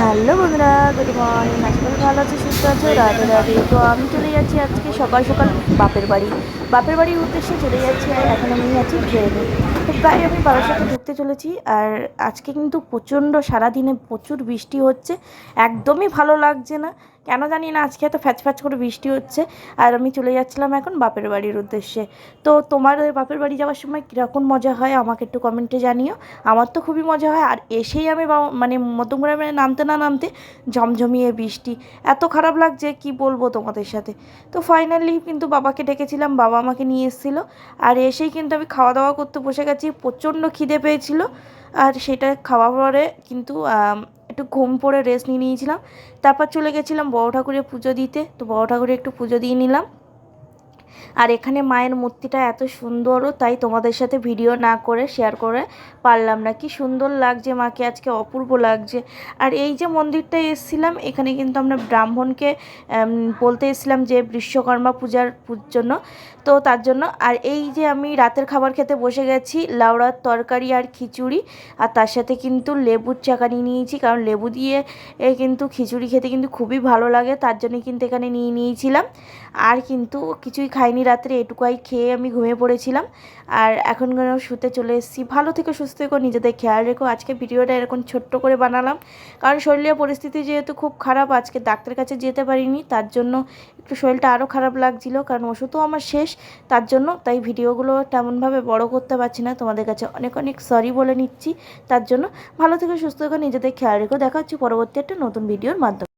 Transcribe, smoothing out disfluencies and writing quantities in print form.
Hello বন্ধুরা, good morning. আশা করি ভালো আছো, সুস্থ আছো। রাধে রাধে। তো আমি চলে যাচ্ছি আজকে সকাল সকাল বাপের বাড়ির উদ্দেশ্যে চলে যাচ্ছি। আর এখন আমি আছি ট্রেনে। তো প্রায় আমি বারাসাতে ঢুকতে চলেছি। আর আজকে কিন্তু প্রচণ্ড, সারাদিনে প্রচুর বৃষ্টি হচ্ছে, একদমই ভালো লাগছে না। কেন জানি না আজকে এত ফ্যাচ ফ্যাচ করে বৃষ্টি হচ্ছে। আর আমি চলে যাচ্ছিলাম এখন বাপের বাড়ির উদ্দেশ্যে। তো তোমাদের বাপের বাড়ি যাওয়ার সময় কীরকম মজা হয় আমাকে একটু কমেন্টে জানিও। আমার তো খুবই মজা হয়। আর এসেই আমি মানে মধ্যমগ্রামে নামতে না নামতে ঝমঝমিয়ে বৃষ্টি, এত খারাপ লাগছে কি বলবো তোমাদের সাথে। তো ফাইনালি কিন্তু বাবাকে ডেকেছিলাম, বাবা আমাকে নিয়ে এসেছিলো। আর এসেই কিন্তু আমি খাওয়া দাওয়া করতে বসে গেছি, প্রচণ্ড খিদে পেয়েছিল। আর সেটা খাওয়া পরে কিন্তু একটু ঘুম পড়ে রেস্ট নিয়ে নিয়েছিলাম। তারপর চলে গেছিলাম বড় ঠাকুরের পুজো দিতে। তো বড় ঠাকুরের একটু পুজো দিয়ে নিলাম। আর এখানে মায়ের মূর্তিটা এত সুন্দরও, তাই তোমাদের সাথে ভিডিও না করে শেয়ার করে পারলাম না। কি সুন্দর লাগছে মাকে, আজকে অপূর্ব লাগছে। আর এই যে মন্দিরটা এসেছিলাম, এখানে কিন্তু আমরা ব্রাহ্মণকে বলতে এসেছিলাম যে বিশ্বকর্মা পূজার জন্য। তো তার জন্য আর এই যে আমি রাতের খাবার খেতে বসে গেছি, লাউড়ার তরকারি আর খিচুড়ি। আর তার সাথে কিন্তু লেবুর চাকা নিয়েছি, কারণ লেবু দিয়ে কিন্তু খিচুড়ি খেতে কিন্তু খুবই ভালো লাগে, তার জন্যই কিন্তু এখানে নিয়েছিলাম। আর কিন্তু কিছুই খাইনি রাত্রে, এটুকুই খেয়ে আমি ঘুমিয়ে পড়েছিলাম। আর এখন শুতে চলে এসেছি। ভালো থেকো, সুস্থ থেকো, নিজেদের খেয়াল রেখো। আজকে ভিডিওটা এরকম ছোট্ট করে বানালাম, কারণ শরীরের পরিস্থিতি যেহেতু খুব খারাপ, আজকে ডাক্তারের কাছে যেতে পারিনি, তার জন্য একটু শরীরটা আরও খারাপ লাগছিলো, কারণ ওষুধও আমার শেষ। তার জন্য তাই ভিডিওগুলো তেমনভাবে বড় করতে পারছি না, তোমাদের কাছে অনেক অনেক সরি বলে নিচ্ছি। তার জন্য ভালো থেকো, সুস্থ থেকো, নিজেদের খেয়াল রেখো। দেখা হচ্ছে পরবর্তী একটা নতুন ভিডিওর মাধ্যমে।